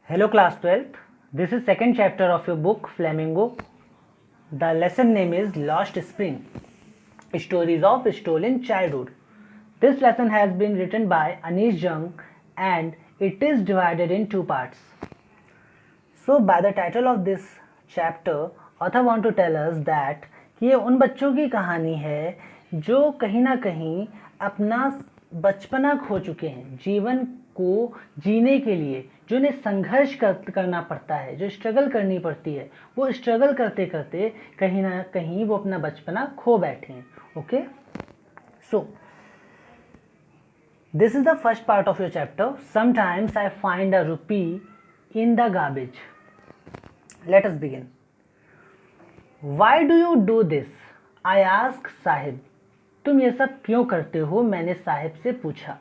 Hello class 12th. This is second chapter of your book Flamingo. The lesson name is Lost Spring. Stories of Stolen Childhood. This lesson has been written by Anish Jung and it is divided in two parts. So by the title of this chapter, author want to tell us that ये उन बच्चों की कहानी है जो कहीं ना कहीं अपना बचपना खो चुके हैं, जीवन को जीने के लिए जो उन्हें संघर्ष करना पड़ता है, जो स्ट्रगल करनी पड़ती है, वो स्ट्रगल करते करते कहीं ना कहीं वो अपना बचपना खो बैठे हैं. Okay, so this is the first part of your chapter. Sometimes I find a rupee in the garbage. Let us begin. Why do you do this? I ask Sahib. तुम ये सब क्यों करते हो? मैंने साहिब से पूछा.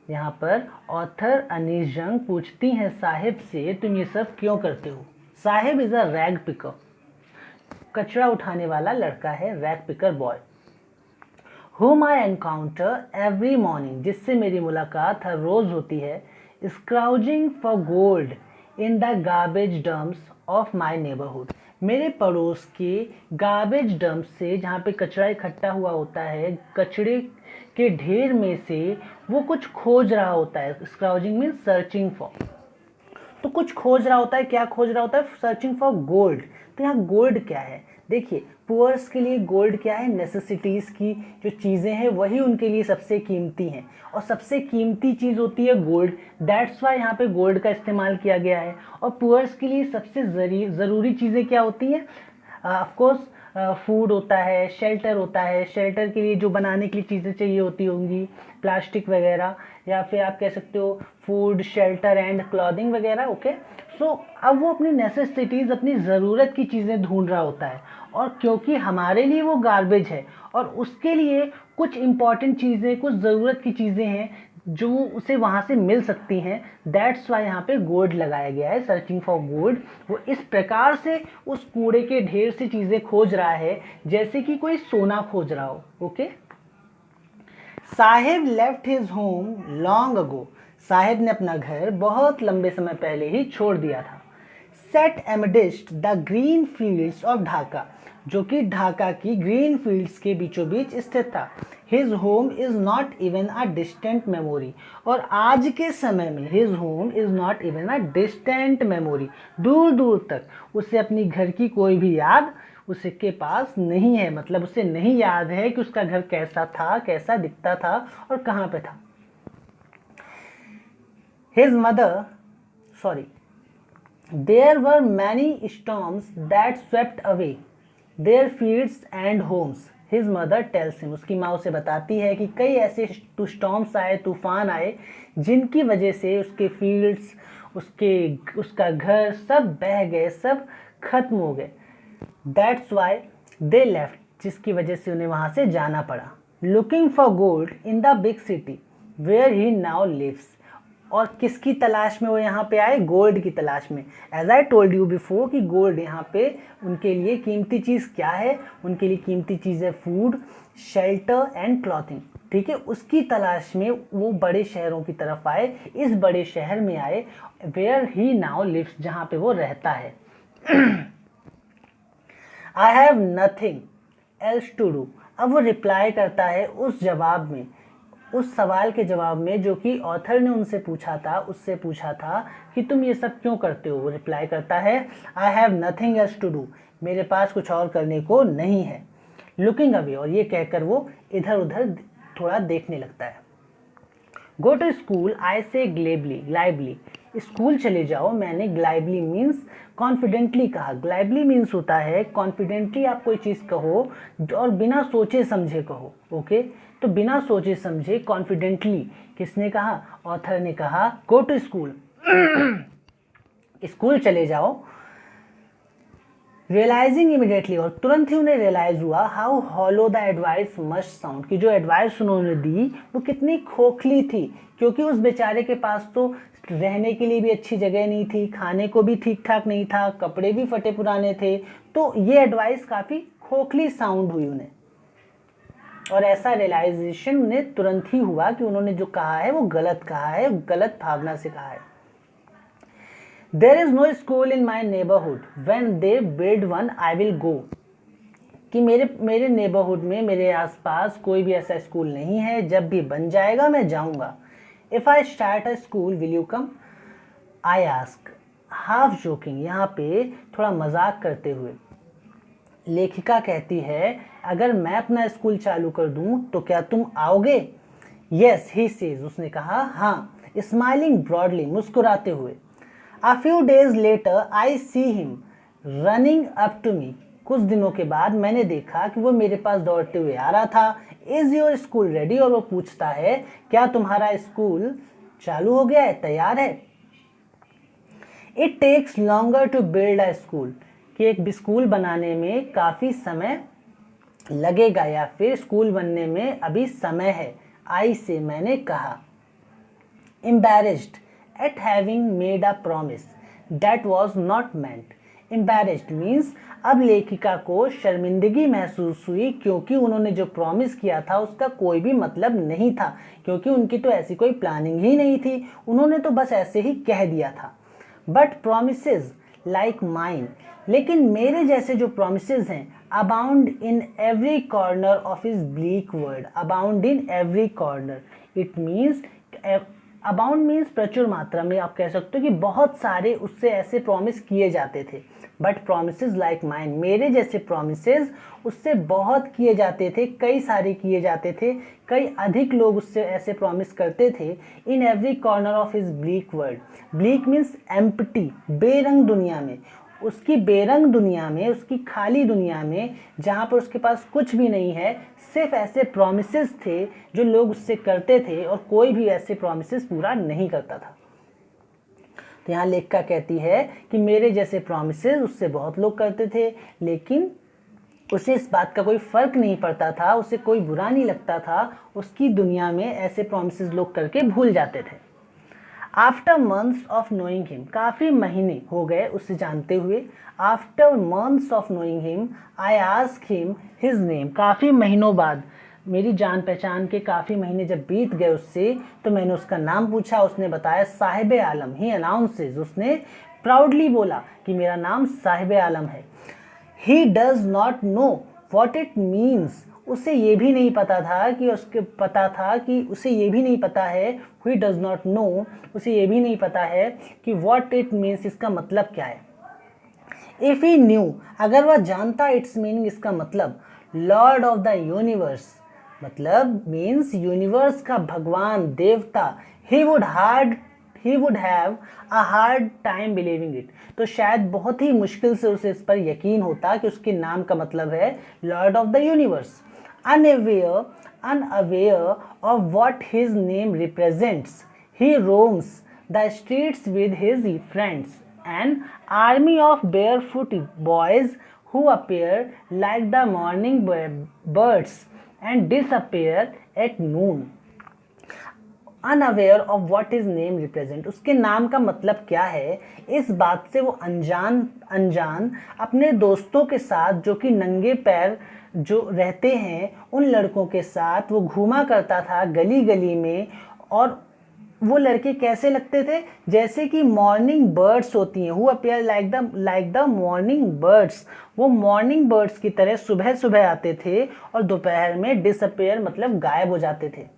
यहाँ पर ऑथर अनीश जंग पूछती हैं साहिब से, तुम ये सब क्यों करते हो? Sahib is a rag picker. कचरा उठाने वाला लड़का है, rag picker boy. whom I encounter every morning, जिससे मेरी मुलाकात हर रोज होती है, scrounging for gold in the garbage dumps of my neighborhood. मेरे पड़ोस के गार्बेज डंप से, जहाँ पे कचरा इकट्ठा हुआ होता है, कचड़े के ढेर में से वो कुछ खोज रहा होता है. स्क्राउजिंग मीन्स सर्चिंग फॉर. तो कुछ खोज रहा होता है. क्या खोज रहा होता है? Searching for gold. तो यहाँ गोल्ड क्या है? देखिए, पुअर्स के लिए गोल्ड क्या है? नेसेसिटीज़ की जो चीज़ें हैं वही उनके लिए सबसे कीमती हैं, और सबसे कीमती चीज़ होती है गोल्ड. दैट्स वाई यहाँ पे गोल्ड का इस्तेमाल किया गया है. और पुअर्स के लिए सबसे ज़रूरी चीज़ें क्या होती हैं? ऑफ कोर्स फूड होता है, शेल्टर होता है. शेल्टर के लिए जो बनाने के लिए चीज़ें चाहिए होती होंगी, प्लास्टिक वगैरह, या फिर आप कह सकते हो फूड, शेल्टर एंड क्लॉथिंग वगैरह. ओके, सो अब वो अपनी नेसेसिटीज़, अपनी ज़रूरत की चीज़ें ढूंढ रहा होता है. और क्योंकि हमारे लिए वो गार्बेज है और उसके लिए कुछ इम्पॉर्टेंट चीज़ें, कुछ ज़रूरत की चीज़ें हैं जो उसे वहाँ से मिल सकती हैं, दैट्स वाई यहाँ पे गोल्ड लगाया गया है, सर्चिंग फॉर गोल्ड. वो इस प्रकार से उस कूड़े के ढेर से चीज़ें खोज रहा है जैसे कि कोई सोना खोज रहा हो. Okay, Sahib left his home long ago. Sahib ने अपना घर बहुत लंबे समय पहले ही छोड़ दिया था. Set amidst the green fields of Dhaka, जो कि ढाका की ग्रीन फील्ड्स के बीचों बीच स्थित था. His home is not even a distant memory. और आज के समय में his home is not even a distant memory. दूर दूर तक उसे अपनी घर की कोई भी याद उसके पास नहीं है. मतलब उसे नहीं याद है कि उसका घर कैसा था, कैसा दिखता था और कहाँ पे था. His mother, sorry, there were many storms that swept away their fields and homes. His mother tells him, उसकी माँ उसे बताती है कि कई ऐसे स्टॉर्म्स आए, तूफान आए, जिनकी वजह से उसके फील्ड्स, उसका घर सब बह गए, सब खत्म हो गए. दैट्स वाई दे लेफ्ट, जिसकी वजह से उन्हें वहाँ से जाना पड़ा. Looking for gold in the big city where he now lives. और किसकी तलाश में वो यहाँ पे आए? गोल्ड की तलाश में. As I told you before कि गोल्ड यहाँ पे उनके लिए कीमती चीज़ क्या है? उनके लिए कीमती चीज़ है फूड, शेल्टर एंड क्लॉथिंग. ठीक है, उसकी तलाश में वो बड़े शहरों की तरफ आए. इस बड़े शहर में आए वेयर ही नाउ लिव्स, जहाँ पे वो रहता है. I have nothing else to do. अब वो रिप्लाई करता है उस जवाब में, उस सवाल के जवाब में जो कि ऑथर ने उनसे पूछा था, उससे पूछा था कि तुम ये सब क्यों करते हो. वो रिप्लाई करता है I have nothing else to do, मेरे पास कुछ और करने को नहीं है. लुकिंग अवे, और ये कहकर वो इधर उधर थोड़ा देखने लगता है. गो टू स्कूल आई से ग्लाइबली. स्कूल चले जाओ, मैंने ग्लाइबली मीन्स कॉन्फिडेंटली कहा. ग्लाइबली मीन्स होता है कॉन्फिडेंटली आप कोई चीज़ कहो और बिना सोचे समझे कहो. ओके, तो बिना सोचे समझे कॉन्फिडेंटली किसने कहा? ऑथर ने कहा गो टू स्कूल, स्कूल चले जाओ. रियलाइजिंग इमिडिएटली, और तुरंत ही उन्हें रियलाइज हुआ how hollow the advice must sound, कि जो एडवाइस उन्होंने दी वो कितनी खोखली थी. क्योंकि उस बेचारे के पास तो रहने के लिए भी अच्छी जगह नहीं थी, खाने को भी ठीक ठाक नहीं था, कपड़े भी फटे पुराने थे. तो ये एडवाइस काफ़ी खोखली साउंड हुई उन्हें, और ऐसा रियलाइजेशन उन्हें तुरंत ही हुआ कि उन्होंने जो कहा है वो गलत कहा है, गलत भावना से कहा है. There is no school in my neighbourhood when they build one I will go, कि मेरे नेबरहुड में, मेरे आसपास कोई भी ऐसा स्कूल नहीं है, जब भी बन जाएगा मैं जाऊंगा। If I start a school will you come, I ask, half joking, यहाँ पे थोड़ा मजाक करते हुए लेखिका कहती है, अगर मैं अपना स्कूल चालू कर दूं तो क्या तुम आओगे? यस ही सेज, उसने कहा हाँ, स्माइलिंग ब्रॉडली, मुस्कुराते हुए। A few days later I see him running up to me, कुछ दिनों के बाद मैंने देखा कि वो मेरे पास दौड़ते हुए आ रहा था। इज़ योर स्कूल रेडी, और वो पूछता है क्या तुम्हारा स्कूल चालू हो गया है, तैयार है? It takes longer to build a school, कि एक स्कूल बनाने में काफ़ी समय लगेगा, या फिर स्कूल बनने में अभी समय है। आई से, मैंने कहा। embarrassed at having made a promise that was not meant, embarrassed means अब लेखिका को शर्मिंदगी महसूस हुई क्योंकि उन्होंने जो प्रॉमिस किया था उसका कोई भी मतलब नहीं था, क्योंकि उनकी तो ऐसी कोई प्लानिंग ही नहीं थी, उन्होंने तो बस ऐसे ही कह दिया था। बट प्रोमिसेस लाइक माइन, लेकिन मेरे जैसे जो प्रोमिसेस हैं, abound in every corner of his bleak world, abound in every corner, it means, abound means प्रचुर मात्रा में, आप कह सकते हो कि बहुत सारे उससे ऐसे प्रॉमिस किए जाते थे। बट प्रोमिसेस लाइक माइन, मेरे जैसे प्रोमिसेस उससे बहुत किए जाते थे, कई सारे किए जाते थे, कई अधिक लोग उससे ऐसे प्रॉमिस करते थे। In every corner of his bleak world, bleak means empty, बेरंग दुनिया में, उसकी बेरंग दुनिया में, उसकी खाली दुनिया में, जहाँ पर उसके पास कुछ भी नहीं है, सिर्फ ऐसे प्रॉमिसेस थे जो लोग उससे करते थे, और कोई भी ऐसे प्रॉमिसेस पूरा नहीं करता था। तो यहाँ लेखिका कहती है कि मेरे जैसे प्रॉमिसेस उससे बहुत लोग करते थे, लेकिन उसे इस बात का कोई फ़र्क नहीं पड़ता था, उसे कोई बुरा नहीं लगता था, उसकी दुनिया में ऐसे प्रॉमिसेस लोग करके भूल जाते थे। After months of knowing him, काफ़ी महीने हो गए उससे जानते हुए। After months of knowing him I ask him his name, काफ़ी महीनों बाद, मेरी जान पहचान के काफ़ी महीने जब बीत गए उससे, तो मैंने उसका नाम पूछा, उसने बताया साहिब आलम, ही अनाउंसेस, उसने प्राउडली बोला कि मेरा नाम साहिब आलम है। He does not know what it means, उसे ये भी नहीं पता था कि उसे ये भी नहीं पता है, ही डज नॉट नो, उसे ये भी नहीं पता है कि वॉट इट मीन्स, इसका मतलब क्या है। इफ़ ही न्यू, अगर वह जानता इट्स मीनिंग, इसका मतलब, लॉर्ड ऑफ द यूनिवर्स, मतलब मीन्स यूनिवर्स का भगवान, देवता, he would have a hard time believing it, तो शायद बहुत ही मुश्किल से उसे इस पर यकीन होता कि उसके नाम का मतलब है Lord of the universe. unaware of what his name represents, he roams the streets with his friends, an army of barefoot boys who appear like the morning birds and disappear at noon. Unaware of what is name represent, उसके नाम का मतलब क्या है, इस बात से वो अनजान अपने दोस्तों के साथ, जो कि नंगे पैर जो रहते हैं, उन लड़कों के साथ वो घूमा करता था गली गली में। और वो लड़के कैसे लगते थे, जैसे कि मॉर्निंग बर्ड्स होती हैं, who appear like the morning birds, वो मॉर्निंग बर्ड्स की तरह सुबह सुबह आते थे और दोपहर में डिसअपेयर मतलब गायब हो जाते थे।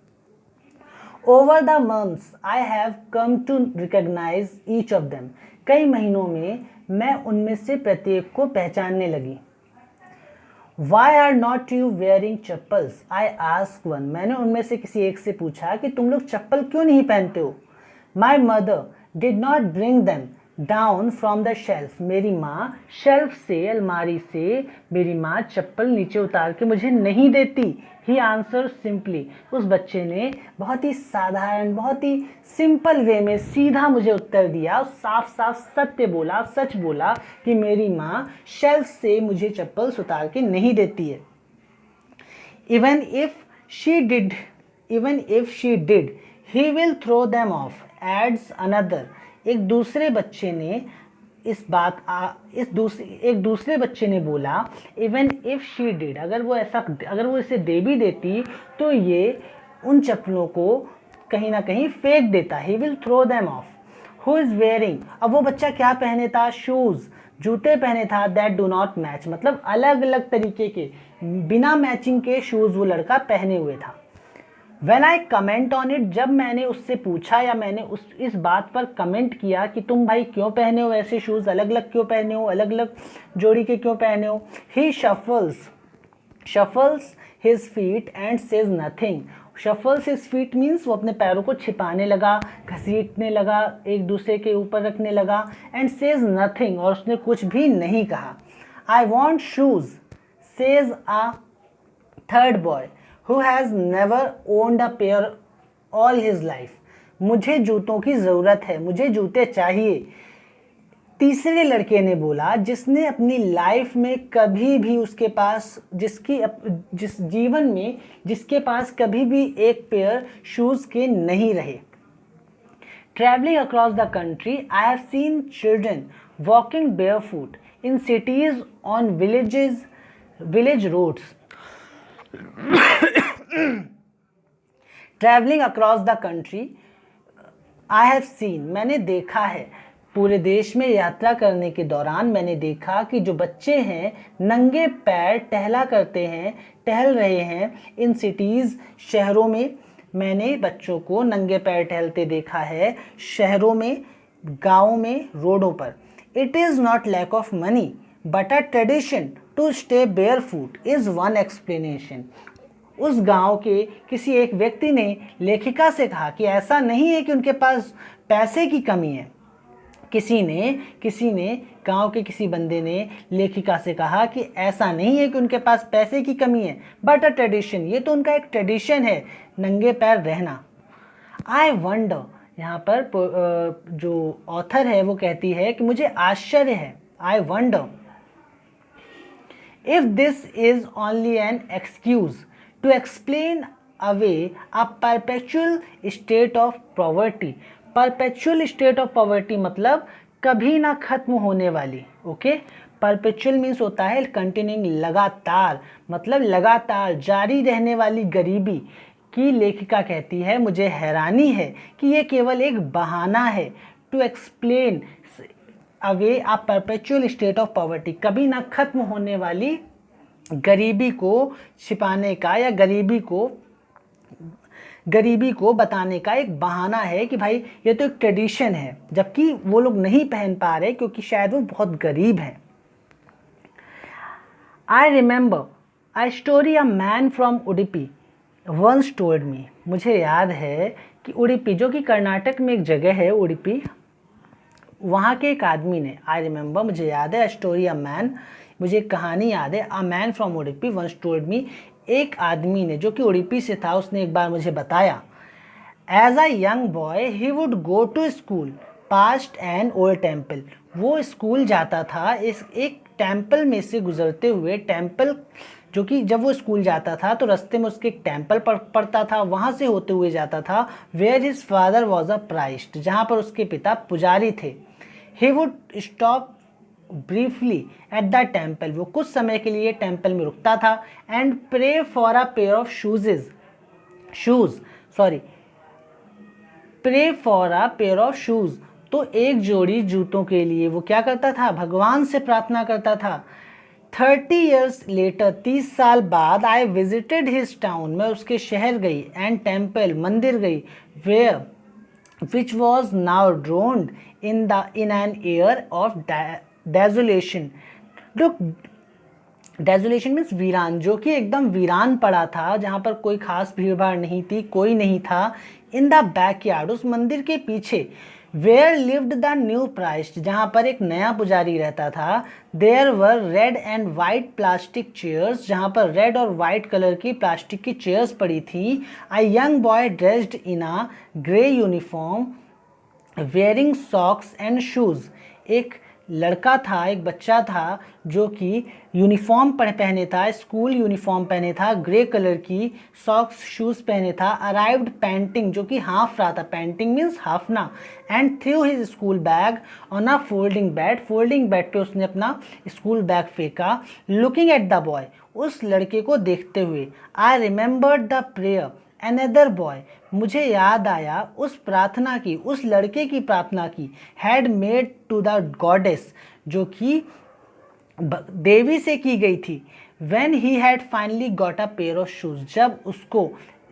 Over the months I have come to recognise each of them, कई महीनों में मैं उनमें से प्रत्येक को पहचानने लगी। Why are not you wearing chappals, I ask one, मैंने उनमें से किसी एक से पूछा कि तुम लोग चप्पल क्यों नहीं पहनते हो। My mother did not bring them down from the shelf, मेरी माँ शेल्फ से, अलमारी से मेरी माँ चप्पल नीचे उतार के मुझे नहीं देती। ही आंसर सिंपली, उस बच्चे ने बहुत ही साधारण, बहुत ही सिंपल वे में सीधा मुझे उत्तर दिया, साफ साफ सत्य बोला, सच बोला कि मेरी माँ शेल्फ से मुझे चप्पल उतार के नहीं देती है। Even if she did he will throw them off, adds another, एक दूसरे बच्चे ने एक दूसरे बच्चे ने बोला, इवन इफ शी डिड, अगर वो इसे दे भी देती तो ये उन चप्पलों को कहीं ना कहीं फेंक देता। He will throw them off. Who is wearing, अब वो बच्चा क्या पहने था, शूज़, जूते पहने था, दैट डू नॉट मैच, मतलब अलग अलग तरीके के बिना मैचिंग के शूज़ वो लड़का पहने हुए था। When I comment on it, जब मैंने उससे पूछा या मैंने इस बात पर कमेंट किया कि तुम भाई क्यों पहने हो ऐसे शूज़, अलग अलग क्यों पहने हो, अलग अलग जोड़ी के क्यों पहने हो, he shuffles his feet and says nothing. Shuffles his feet means वो अपने पैरों को छिपाने लगा, घसीटने लगा, एक दूसरे के ऊपर रखने लगा, and says nothing, और उसने कुछ भी नहीं कहा. I want shoes, says a third boy who has never owned a pair all his life. मुझे जूतों की ज़रूरत है, मुझे जूते चाहिए, तीसरे लड़के ने बोला, जिसने अपनी लाइफ में कभी भी उसके पास जिस जीवन में जिसके पास कभी भी एक पेयर शूज़ के नहीं रहे. Traveling across the country, I have seen children walking barefoot in cities on village roads. Traveling across the country, I have seen, मैंने देखा है, पूरे देश में यात्रा करने के दौरान मैंने देखा कि जो बच्चे हैं नंगे पैर टहल रहे हैं इन सिटीज़, शहरों में. मैंने बच्चों को नंगे पैर टहलते देखा है शहरों में, गाँव में, रोडों पर. It is not lack of money but a tradition to stay barefoot is one explanation. उस गांव के किसी एक व्यक्ति ने लेखिका से कहा कि ऐसा नहीं है कि उनके पास पैसे की कमी है. किसी ने गांव के किसी बंदे ने लेखिका से कहा कि ऐसा नहीं है कि उनके पास पैसे की कमी है, बट अ ट्रेडिशन, ये तो उनका एक ट्रेडिशन है नंगे पैर रहना. आई वंडर, यहाँ पर जो ऑथर है वो कहती है कि मुझे आश्चर्य है. I wonder if this is only an excuse to explain away a perpetual state of poverty. perpetual state of poverty मतलब कभी ना खत्म होने वाली. ओके, perpetual मीन्स होता है कंटिन्यूइंग, लगातार, मतलब लगातार जारी रहने वाली गरीबी की लेखिका कहती है मुझे हैरानी है कि ये केवल एक बहाना है. To explain away a perpetual state of poverty, कभी ना खत्म होने वाली गरीबी को छिपाने का या गरीबी को बताने का एक बहाना है कि भाई ये तो एक ट्रेडिशन है, जबकि वो लोग नहीं पहन पा रहे क्योंकि शायद वो बहुत गरीब हैं. I remember I story a man from Udupi once told me. मुझे याद है कि उडुपी, जो कि कर्नाटक में एक जगह है उडुपी, वहाँ के एक आदमी ने, आई रिमेंबर मुझे याद है, स्टोरी अ मैन मुझे एक कहानी याद है, a man from Udupi once told me, एक आदमी ने जो कि उडुपी से था उसने एक बार मुझे बताया. As a young boy he would go to school past an old temple. वो स्कूल जाता था इस एक टेम्पल में से गुजरते हुए, टेम्पल जो कि जब वो स्कूल जाता था तो रास्ते में उसके एक टेम्पल पड़ता था, वहाँ से होते हुए जाता था. Where his father was a priest, जहाँ पर उसके पिता पुजारी थे. He would stop briefly at the temple, वो कुछ समय के लिए टेम्पल में रुकता था. And pray for a pair of pray for a pair of shoes, तो एक जोड़ी जूतों के लिए वो क्या करता था, भगवान से प्रार्थना करता था. 30 years later, 30 साल बाद, आई विजिटेड हिज टाउन, मैं उसके शहर गई, एंड टेम्पल, मंदिर गई, where which was now drowned in an air of desolation. Look, desolation means वीरान, जो कि एकदम वीरान पड़ा था, जहाँ पर कोई खास भीड़ भाड़ नहीं थी, कोई नहीं था. इन द बैकयार्ड, उस मंदिर के पीछे. Where lived the new priest, जहाँ पर एक नया पुजारी रहता था. There were red and white plastic chairs, जहाँ पर रेड और वाइट कलर की प्लास्टिक की चेयर्स पड़ी थी. A young boy dressed in a grey uniform wearing socks and shoes, एक लड़का था, एक बच्चा था जो कि यूनिफॉर्म पहने था, स्कूल यूनिफॉर्म पहने था, ग्रे कलर की, सॉक्स शूज़ पहने था. अराइव्ड पैंटिंग, जो कि हाँफ रहा था, पैंटिंग मीन्स हाँफना. And threw his school bag on a folding bed पे उसने अपना स्कूल बैग फेंका. लुकिंग एट द बॉय, उस लड़के को देखते हुए. I remembered the prayer another boy, मुझे याद आया उस प्रार्थना की, उस लड़के की प्रार्थना की, had made to the goddess, जो कि देवी से की गई थी। When he had finally got a pair of shoes,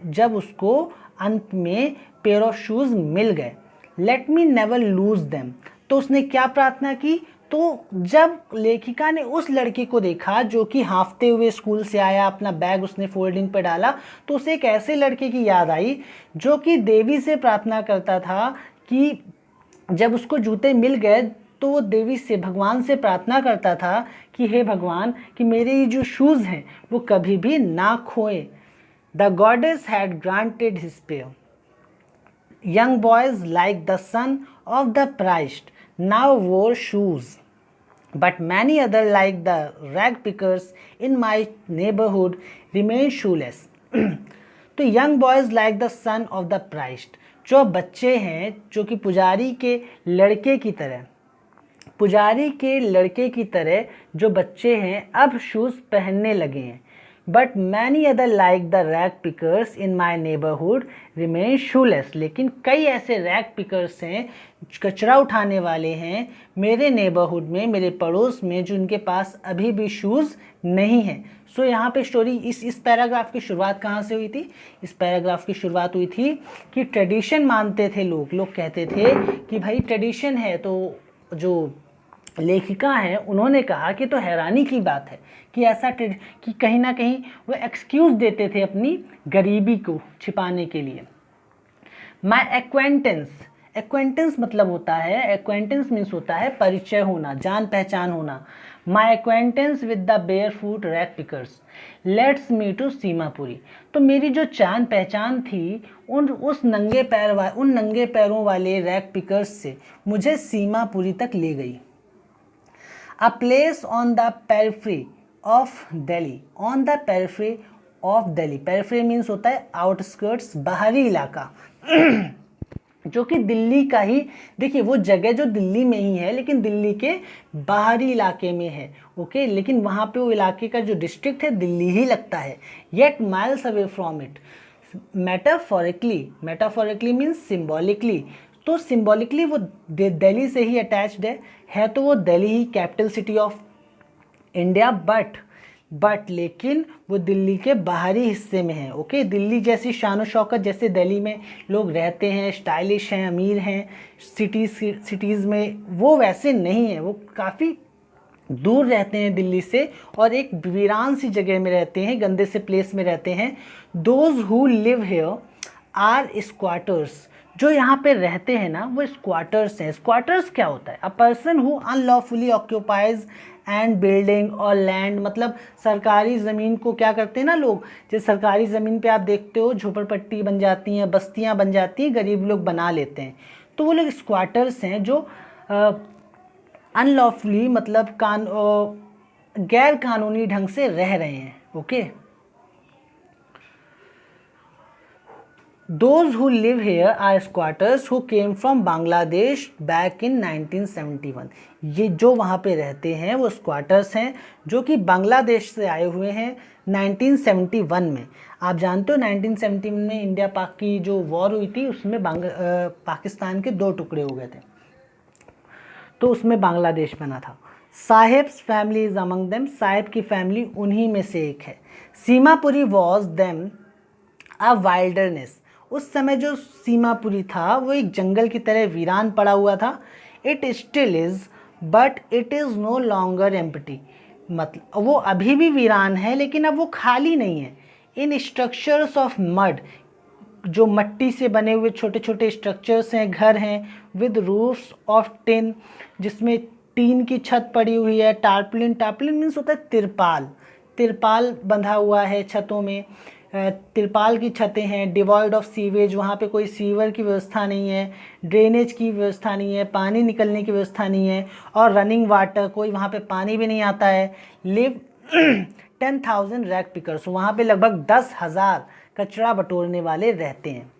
जब उसको अंत में पेयर ऑफ शूज मिल गए। Let me never lose them, तो उसने क्या प्रार्थना की? तो जब लेखिका ने उस लड़के को देखा जो कि हांफते हुए स्कूल से आया, अपना बैग उसने फोल्डिंग पर डाला, तो उसे एक ऐसे लड़के की याद आई जो कि देवी से प्रार्थना करता था कि जब उसको जूते मिल गए तो वो देवी से, भगवान से प्रार्थना करता था कि हे भगवान, कि मेरे ये जो शूज़ हैं वो कभी भी ना खोए। The goddess had granted his prayer. Young boys like the son of the priest now वोर shoes, but many other like the rag pickers in my neighborhood remain shoeless. तो young boys like the son of the priest, जो बच्चे हैं जो कि पुजारी के लड़के की तरह जो बच्चे हैं अब शूज़ पहनने लगे हैं। But many other like the rag pickers in my neighbourhood remain shoelace, लेकिन कई ऐसे रैग पिकर्स हैं, कचरा उठाने वाले हैं मेरे नेबरहुड में, मेरे पड़ोस में, जो उनके पास अभी भी शूज़ नहीं हैं। सो यहाँ पे स्टोरी, इस पैराग्राफ की शुरुआत कहाँ से हुई थी? इस पैराग्राफ की शुरुआत हुई थी कि ट्रेडिशन मानते थे लोग कहते थे कि भाई ट्रेडिशन है। तो जो लेखिका है उन्होंने कहा कि तो हैरानी की बात है कि ऐसा कि कहीं ना कहीं वो एक्सक्यूज़ देते थे अपनी गरीबी को छिपाने के लिए। माई एक्वेंटेंस मतलब होता है, एक्वेंटेंस मीन्स होता है परिचय होना, जान पहचान होना। My acquaintance with the barefoot rag pickers leads me to Seemapuri, तो मेरी जो जान पहचान थी उन नंगे पैरों वाले रैग पिकर्स से मुझे सीमापुरी तक ले गई। A place on the periphery of Delhi, on the periphery of Delhi, periphery means होता है आउटस्कर्ट्स, बाहरी इलाका जो कि दिल्ली का ही, देखिए वो जगह जो दिल्ली में ही है लेकिन दिल्ली के बाहरी इलाके में है, ओके, लेकिन वहाँ पे वो इलाके का जो डिस्ट्रिक्ट है दिल्ली ही लगता है। Yet miles away from it, metaphorically means symbolically, तो सिम्बॉलिकली वो दिल्ली से ही अटैच्ड है तो वो दिल्ली ही capital city of India, but लेकिन वो दिल्ली के बाहरी हिस्से में है, ओके। दिल्ली जैसी शान शौकत जैसे दिल्ली में लोग रहते हैं, स्टाइलिश हैं, अमीर हैं, सिटीज़ में, वो वैसे नहीं है, वो काफ़ी दूर रहते हैं दिल्ली से और एक वीरान सी जगह में रहते हैं, गंदे से प्लेस में रहते हैं। Those who live here are squatters, जो यहाँ पे रहते हैं ना वो स्क्वाटर्स हैं। स्क्वाटर्स क्या होता है? A person who unlawfully occupies and building और लैंड, मतलब सरकारी ज़मीन को क्या करते हैं ना लोग, जैसे सरकारी ज़मीन पे आप देखते हो झोपड़पट्टी बन जाती हैं, बस्तियाँ बन जाती हैं, गरीब लोग बना लेते हैं, तो वो लोग स्क्वाटर्स हैं जो अनलॉफुली मतलब गैर कानूनी ढंग से रह रहे हैं, okay. Those who live here are squatters who came from Bangladesh back in 1971. ये जो वहाँ पे रहते हैं वो स्क्वाटर्स हैं जो कि बांग्लादेश से आए हुए हैं 1971 में। आप जानते हो 1971 में इंडिया पाक की जो वॉर हुई थी उसमें पाकिस्तान के 2 टुकड़े हो गए थे, तो उसमें बांग्लादेश बना था। Saheb's family is among them, Saheb की फैमिली उन्हीं में से एक है। Seemapuri was then a wilderness, उस समय जो सीमापुरी था वो एक जंगल की तरह वीरान पड़ा हुआ था। It still is but it is no longer empty, मतलब वो अभी भी वीरान है लेकिन अब वो खाली नहीं है। इन स्ट्रक्चर्स ऑफ मड, जो मट्टी से बने हुए छोटे छोटे स्ट्रक्चर्स हैं, घर हैं, विद रूफ्स ऑफ टिन, जिसमें टीन की छत पड़ी हुई है। टार्पलिन मीन्स होता है तिरपाल बंधा हुआ है छतों में, तिरपाल की छतें हैं। डिवॉइड ऑफ सीवेज, वहाँ पे कोई सीवर की व्यवस्था नहीं है, ड्रेनेज की व्यवस्था नहीं है, पानी निकलने की व्यवस्था नहीं है, और रनिंग वाटर, कोई वहाँ पे पानी भी नहीं आता है। लिव 10,000 रैग पिकर्स, वहाँ पे लगभग 10,000 कचरा बटोरने वाले रहते हैं।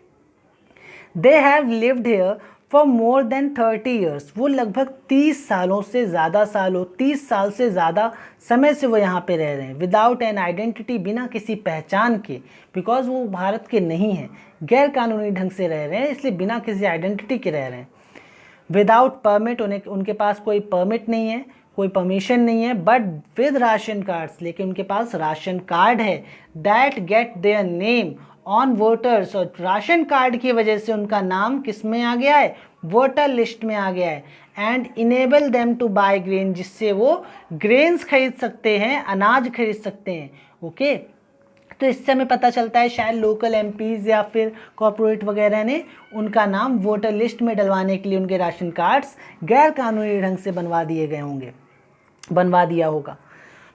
They have lived here for more than 30 years, वो लगभग 30 सालों से ज़्यादा सालों 30 साल से ज़्यादा समय से वो यहाँ पे रह रहे हैं। विदाउट एन आइडेंटिटी, बिना किसी पहचान के, बिकॉज वो भारत के नहीं हैं, गैर कानूनी ढंग से रह रहे हैं, इसलिए बिना किसी आइडेंटिटी के रह रहे हैं। विदाउट परमिट, उनके पास कोई परमिट नहीं है, कोई परमिशन नहीं है, बट विद राशन कार्ड्स, लेकिन उनके पास राशन कार्ड है। That get their name on voters, और राशन कार्ड की वजह से उनका नाम किस में आ गया है, वोटर लिस्ट में आ गया है। And enable them to buy grain, जिससे वो ग्रेन्स खरीद सकते हैं, अनाज खरीद सकते हैं। ओके, तो इससे हमें पता चलता है शायद लोकल एमपीज़ या फिर कॉर्पोरेट वगैरह ने उनका नाम वोटर लिस्ट में डलवाने के लिए उनके राशन कार्ड्स गैर कानूनी ढंग से बनवा दिया होगा।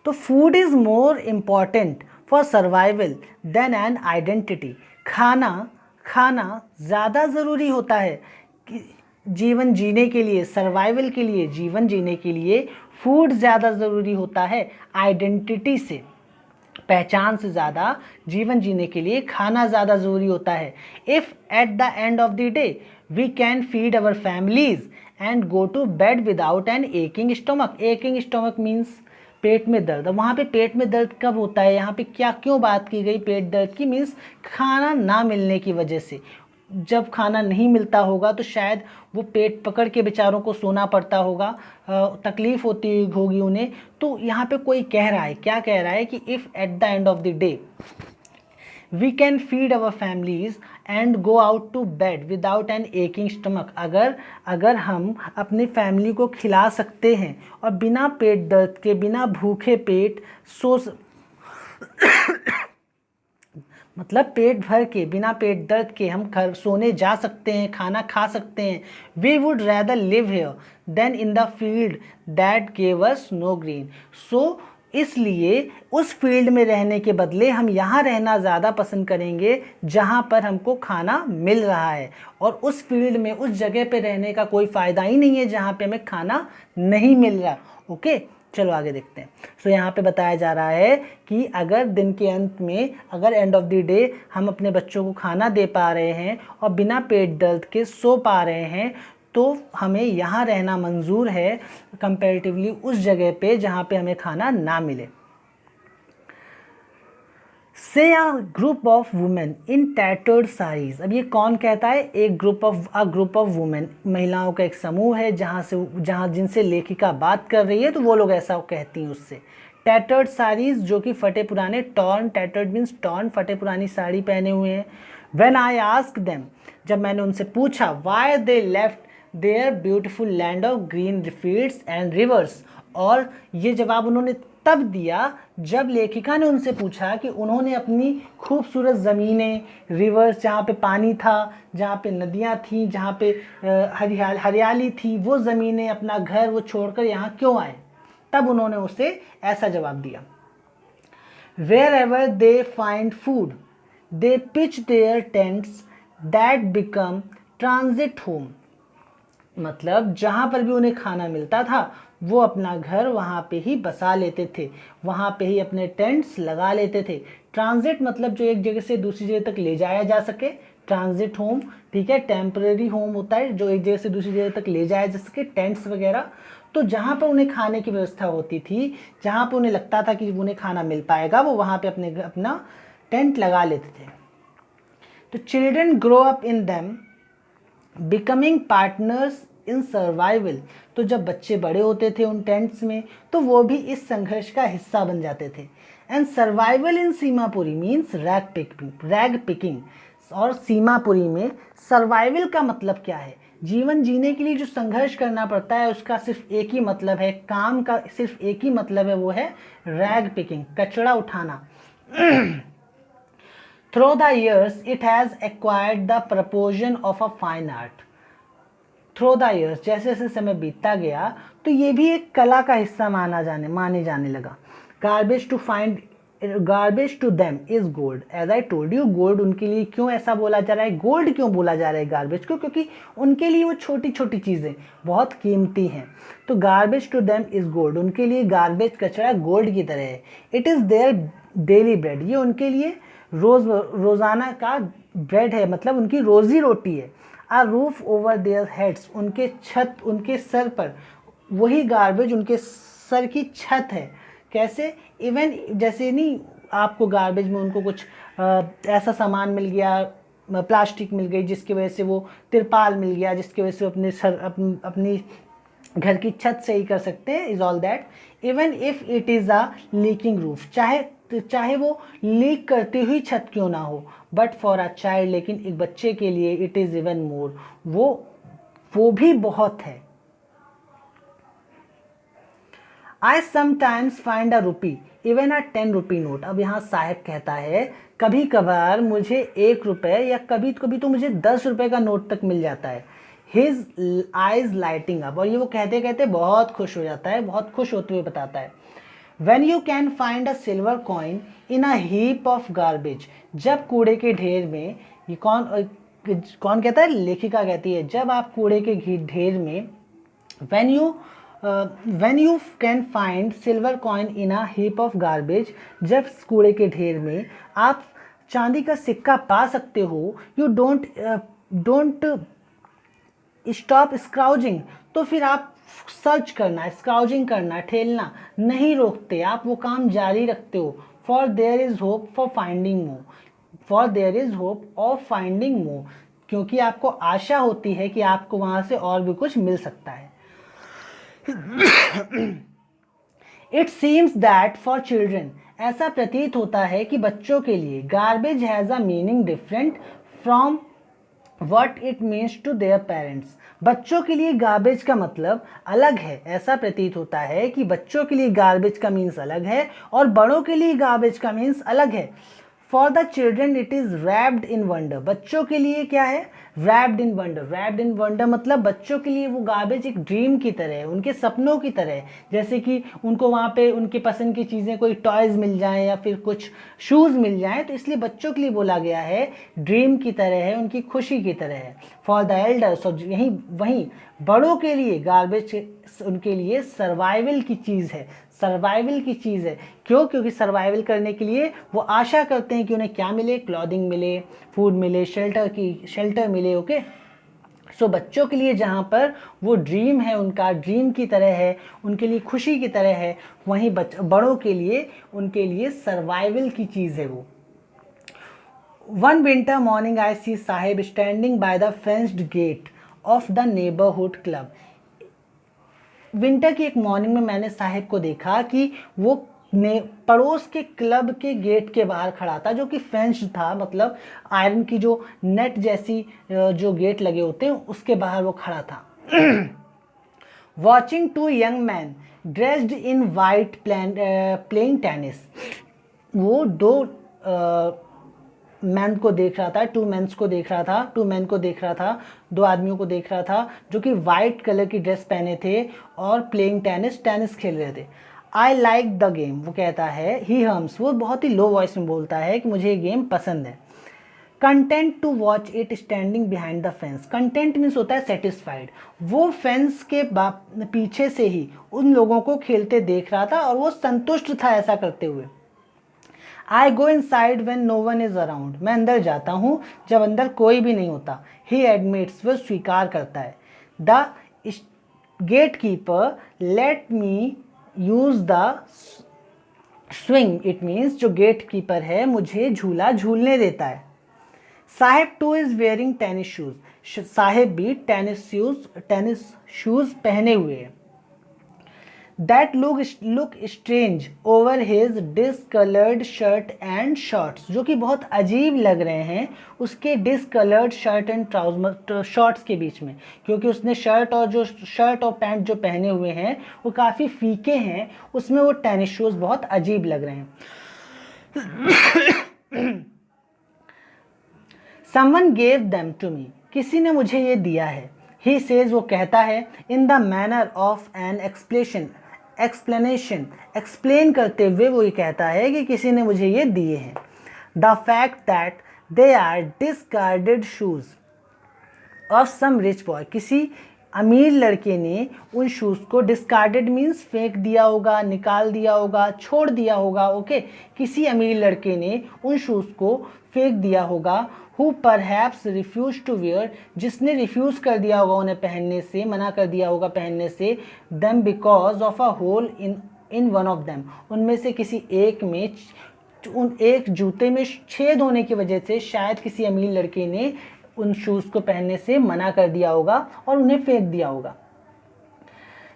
तो food is more important for survival than an identity, खाना ज़्यादा ज़रूरी होता है कि जीवन जीने के लिए, सर्वाइवल के लिए, जीवन जीने के लिए फूड ज़्यादा ज़रूरी होता है आइडेंटिटी से, पहचान से ज़्यादा जीवन जीने के लिए खाना ज़्यादा ज़रूरी होता है। If at the end of the day we can feed our families and go to bed without an aching stomach, aching stomach means पेट में दर्द। वहाँ पे पेट में दर्द कब होता है, यहाँ पे क्यों बात की गई पेट दर्द की, मीन्स खाना ना मिलने की वजह से। जब खाना नहीं मिलता होगा तो शायद वो पेट पकड़ के बेचारों को सोना पड़ता होगा, तकलीफ़ होती होगी उन्हें। तो यहाँ पे कोई कह रहा है, क्या कह रहा है कि if at the end of the day we can feed our families and go out to bed without an aching stomach, अगर हम अपनी फैमिली को खिला सकते हैं और बिना पेट दर्द के, बिना भूखे पेट मतलब पेट भर के, बिना पेट दर्द के हम सोने जा सकते हैं, खाना खा सकते हैं। We would rather live here than in the field that gave us no green. So इसलिए उस फील्ड में रहने के बदले हम यहाँ रहना ज़्यादा पसंद करेंगे जहाँ पर हमको खाना मिल रहा है, और उस फील्ड में, उस जगह पे रहने का कोई फ़ायदा ही नहीं है जहाँ पे हमें खाना नहीं मिल रहा। ओके, चलो आगे देखते हैं। सो यहाँ पे बताया जा रहा है कि अगर दिन के अंत में, अगर एंड ऑफ द डे हम अपने बच्चों को खाना दे पा रहे हैं और बिना पेट दर्द के सो पा रहे हैं, तो हमें यहाँ रहना मंजूर है कंपैरेटिवली उस जगह पे जहाँ पे हमें खाना ना मिले। से a group of women in tattered saris, अब ये कौन कहता है, एक ग्रुप ऑफ वुमेन, महिलाओं का एक समूह है जहाँ जिनसे लेखिका बात कर रही है, तो वो लोग ऐसा कहती हैं उससे। टैटर्ड साड़ीज, जो कि फटे पुराने, टॉर्न, टैटर्ड मीन्स टॉर्न, फटे पुरानी साड़ी पहने हुए हैं। व्हेन आई आस्क देम, जब मैंने उनसे पूछा, why they left their beautiful land of green fields and rivers, और ये जवाब उन्होंने तब दिया जब लेखिका ने उनसे पूछा कि उन्होंने अपनी खूबसूरत ज़मीनें, रिवर्स जहाँ पे पानी था, जहाँ पे नदियाँ थीं, जहाँ पे हरियाली थी, वो ज़मीनें, अपना घर वो छोड़कर यहाँ क्यों आए। तब उन्होंने उसे ऐसा जवाब दिया, wherever they find food they pitch their tents that become transit home, मतलब जहाँ पर भी उन्हें खाना मिलता था वो अपना घर वहाँ पे ही बसा लेते थे, वहाँ पे ही अपने टेंट्स लगा लेते थे। ट्रांजिट मतलब जो एक जगह से दूसरी जगह तक ले जाया जा सके, ट्रांजिट होम, ठीक है। टेम्परेरी होम होता है जो एक जगह से दूसरी जगह तक ले जाया जा सके, टेंट्स वगैरह। तो जहाँ पर उन्हें खाने की व्यवस्था होती थी, जहाँ पर उन्हें लगता था कि उन्हें खाना मिल पाएगा, वो वहाँ पर अपना टेंट लगा लेते थे। तो children grow up in them becoming partners in survival, तो जब बच्चे बड़े होते थे उन टेंट्स में, तो वो भी इस संघर्ष का हिस्सा बन जाते थे। And survival in Seemapuri means rag picking, और सीमापुरी में सर्वाइवल का मतलब क्या है, जीवन जीने के लिए जो संघर्ष करना पड़ता है उसका सिर्फ एक ही मतलब है, काम का सिर्फ एक ही मतलब है, वो है रैग पिकिंग, कचरा उठाना। Through the years it has acquired the proportion of a fine art. Through the years, जैसे जैसे समय बीतता गया तो ये भी एक कला का हिस्सा माने जाने लगा। Garbage to them is gold, as I told you, gold उनके लिए क्यों ऐसा बोला जा रहा है, गोल्ड क्यों बोला जा रहा है गार्बेज को, क्योंकि उनके लिए वो छोटी छोटी चीज़ें बहुत कीमती हैं। तो garbage to them is gold, उनके लिए गार्बेज, कचरा गोल्ड की तरह है। It is their daily bread, ये उनके लिए रोज़ाना का ब्रेड है, मतलब उनकी रोज़ी रोटी है। A roof over their heads, उनके छत, उनके सर पर, वही गार्बेज उनके सर की छत है। कैसे? इवन जैसे नहीं आपको गार्बेज में उनको कुछ ऐसा सामान मिल गया, प्लास्टिक मिल गई जिसकी वजह से वो तिरपाल मिल गया जिसकी वजह से अपने सर अपनी घर की छत सही कर सकते हैं, is all that. Even if it is a leaking roof, चाहे वो लीक करती हुई छत क्यों ना हो, बट फॉर अ चाइल्ड, लेकिन एक बच्चे के लिए इट इज़ इवन मोर, वो भी बहुत है। आई समटाइम्स फाइंड अ रूपी इवन अ 10 रुपी नोट। अब यहाँ साहेब कहता है कभी कभार मुझे 1 रुपये या कभी कभी तो मुझे 10 रुपये का नोट तक मिल जाता है। हिज आइज लाइटिंग अप, और ये वो कहते कहते बहुत खुश हो जाता है, बहुत खुश होते हुए बताता है। When you can find a silver coin in a heap of garbage, जब कूड़े के ढेर में, ये कौन कहता है? लेखिका कहती है जब आप कूड़े के ढेर में, when you can find silver coin in a heap of garbage, जब कूड़े के ढेर में आप चांदी का सिक्का पा सकते हो, you don't स्टॉप स्क्राउजिंग, तो फिर आप सर्च करना, स्क्राउजिंग करना, ठेलना नहीं रोकते, आप वो काम जारी रखते हो। For there is hope for finding more, for there is hope of finding more, क्योंकि आपको आशा होती है कि आपको वहाँ से और भी कुछ मिल सकता है। It seems that for children, ऐसा प्रतीत होता है कि बच्चों के लिए garbage has a meaning different from what it means to their parents, बच्चों के लिए गार्बेज का मतलब अलग है। ऐसा प्रतीत होता है कि बच्चों के लिए गार्बेज का मीन्स अलग है और बड़ों के लिए गार्बेज का मीन्स अलग है। For the children it is wrapped in wonder, बच्चों के लिए क्या है? Wrapped in wonder. Wrapped in wonder मतलब बच्चों के लिए वो गार्बेज एक ड्रीम की तरह है, उनके सपनों की तरह है। जैसे कि उनको वहाँ पे उनके पसंद की चीज़ें, कोई टॉयज़ मिल जाएं या फिर कुछ शूज़ मिल जाएं, तो इसलिए बच्चों के लिए बोला गया है ड्रीम की तरह है, उनकी खुशी की तरह है। फॉर द एल्डर्स, और यहीं वहीं बड़ों के लिए गार्बेज उनके लिए सर्वाइवल की चीज़ है, सर्वाइवल की चीज़ है। क्यों? क्योंकि सर्वाइवल करने के लिए वो आशा करते हैं कि उन्हें क्या मिले? क्लॉथिंग मिले, फूड मिले, शेल्टर मिले। ओके, सो बच्चों के लिए जहाँ पर वो ड्रीम है, उनका ड्रीम की तरह है, उनके लिए खुशी की तरह है, वहीं बड़ों के लिए उनके लिए सर्वाइवल की चीज़ है वो। One winter morning I see Saheb standing by the fenced gate of the neighbourhood club. Winter की एक मॉर्निंग में मैंने साहेब को देखा कि वो पड़ोस के क्लब के गेट के बाहर खड़ा था, जो कि फेंस्ड था, मतलब आयरन की जो नेट जैसी जो गेट लगे होते हैं उसके बाहर वो खड़ा था। Watching two young man dressed in white playing tennis, वो दो मैन को देख रहा था, टू मैन को देख रहा था, दो आदमियों को देख रहा था जो कि वाइट कलर की ड्रेस पहने थे और प्लेइंग टेनिस खेल रहे थे। आई लाइक द गेम, वो कहता है, ही हम्स, वो बहुत ही लो वॉइस में बोलता है कि मुझे ये गेम पसंद है। Content to watch it standing behind the fence, content means होता है सेटिस्फाइड, वो फेंस के पीछे से ही उन लोगों को खेलते देख रहा था और वो संतुष्ट था ऐसा करते हुए। I go inside when no one is around, मैं अंदर जाता हूँ जब अंदर कोई भी नहीं होता। ही एडमिट्स, वो स्वीकार करता है। The gatekeeper let me use the swing, it means जो गेट कीपर है मुझे झूला झूलने देता है। Saheb too is wearing tennis shoes, Saheb भी टेनिस शूज पहने हुए है। That look strange over his discolored shirt and shorts, जो कि बहुत अजीब लग रहे हैं उसके discolored shirt and trousers shorts के बीच में, क्योंकि उसने शर्ट और पैंट जो पहने हुए हैं वो काफ़ी फीके हैं, उसमें वो टेनिस शूज़ बहुत अजीब लग रहे हैं। Someone gave them to me, किसी ने मुझे ये दिया है। He says, वो कहता है, in the manner of an explanation, explain करते हुए वो ये कहता है कि किसी ने मुझे ये दिए हैं। The fact that they are discarded shoes of some rich boy, किसी अमीर लड़के ने उन शूज़ को, डिस्कार्डेड मीन्स फेंक दिया होगा, निकाल दिया होगा, छोड़ दिया होगा। ओके, किसी अमीर लड़के ने उन शूज़ को फेंक दिया होगा। Who perhaps refuse to wear, जिसने रिफ्यूज़ कर दिया होगा उन्हें पहनने से, मना कर दिया होगा पहनने से, them because of a hole in one of them, उनमें से किसी एक में, उन एक जूते में छेद होने की वजह से शायद किसी अमीर लड़के ने उन शूज़ को पहनने से मना कर दिया होगा और उन्हें फेंक दिया होगा।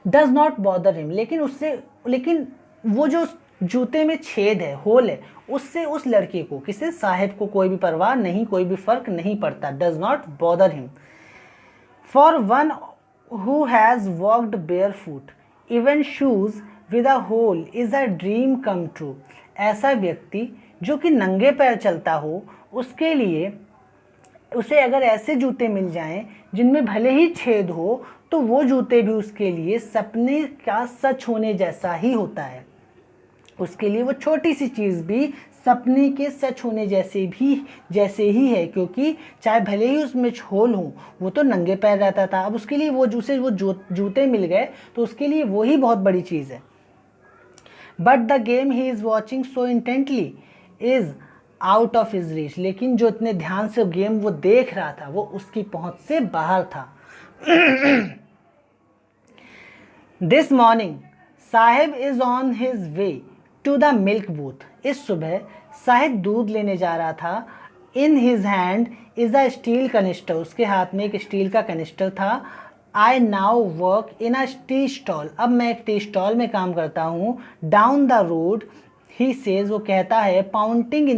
डज नॉट बॉदर हिम, लेकिन वो जो जूते में छेद है, होल है, उससे उस लड़के को, किसे, साहिब को कोई भी परवाह नहीं, कोई भी फर्क नहीं पड़ता। Does not bother him. For one who has walked barefoot even shoes with a hole is a dream come true, ऐसा व्यक्ति जो कि नंगे पैर चलता हो, उसके लिए, उसे अगर ऐसे जूते मिल जाएं जिनमें भले ही छेद हो, तो वो जूते भी उसके लिए सपने का सच होने जैसा ही होता है। उसके लिए वो छोटी सी चीज़ भी सपने के सच होने जैसे ही है, क्योंकि चाहे भले ही उसमें होल हो, वो तो नंगे पैर रहता था, अब उसके लिए वो जूते मिल गए तो उसके लिए वो ही बहुत बड़ी चीज़ है। But the game he is watching so intently is out of his reach, लेकिन जो इतने ध्यान से गेम वो देख रहा था वो उसकी पहुंच से बाहर था। This morning Sahib is on his way to the milk booth, इस सुबह साहिब दूध लेने जा रहा था। In his hand is a steel canister, उसके हाथ में एक स्टील का कनिस्टर था। I now work in a tea stall, अब मैं एक टी स्टॉल में काम करता हूँ। Down the road he says, वो कहता है, पॉइंटिंग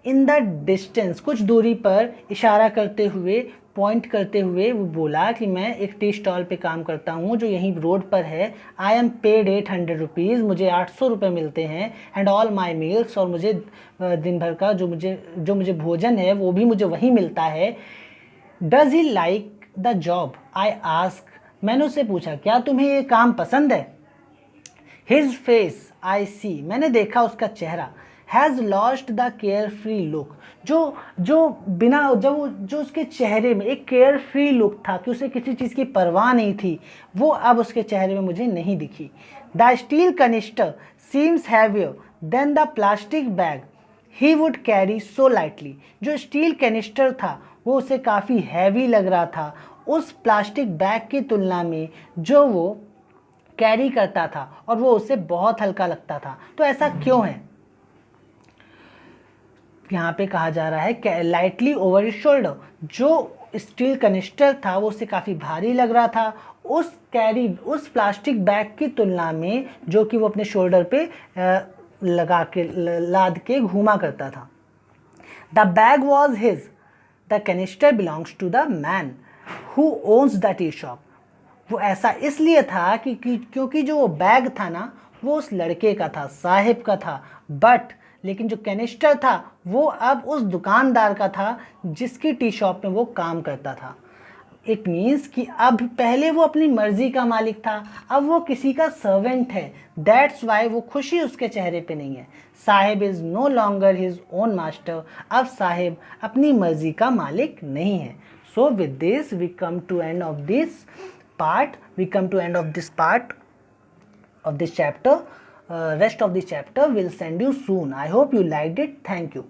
इन द डिस्टेंस, कुछ दूरी पर इशारा करते हुए, पॉइंट करते हुए वो बोला कि मैं एक टी स्टॉल पे काम करता हूँ जो यहीं रोड पर है। आई एम पेड 800 रुपीज़, मुझे 800 रुपये मिलते हैं। एंड ऑल माई मील्स, और मुझे दिन भर का जो मुझे भोजन है वो भी मुझे वहीं मिलता है। Does he like the job, I ask, मैंने उससे पूछा क्या तुम्हें ये काम पसंद है। हिज फेस आई सी, मैंने देखा उसका चेहरा। Has lost the care free look, जो उसके चेहरे में एक केयर फ्री लुक था कि उसे किसी चीज़ की परवाह नहीं थी, वो अब उसके चेहरे में मुझे नहीं दिखी। The steel canister seems heavier than the plastic bag he would carry so lightly, जो स्टील कैनिस्टर था वो उसे काफ़ी हैवी लग रहा था उस प्लास्टिक बैग की तुलना में जो वो कैरी करता था, और वो उसे बहुत हल्का लगता था। तो ऐसा क्यों है? यहाँ पे कहा जा रहा है लाइटली ओवर हिज शोल्डर, जो स्टील कनिस्टर था वो उसे काफ़ी भारी लग रहा था उस प्लास्टिक बैग की तुलना में जो कि वो अपने शोल्डर पे लगा के लाद के घूमा करता था। The bag was his, the canister belongs to the man who owns the tea shop, वो ऐसा इसलिए था क्योंकि जो वो बैग था ना वो उस लड़के का था, साहिब का था। लेकिन जो कैनिस्टर था वो अब उस दुकानदार का था जिसकी टी शॉप में वो काम करता था। इट मीन्स कि अब पहले वो अपनी मर्जी का मालिक था, अब वो किसी का सर्वेंट है। दैट्स वाई वो खुशी उसके चेहरे पे नहीं है। Sahib is no longer his own master, अब साहिब अपनी मर्जी का मालिक नहीं है। So with this we come to end of this part of this chapter. Rest of the chapter will send you soon. I hope you liked it. Thank you.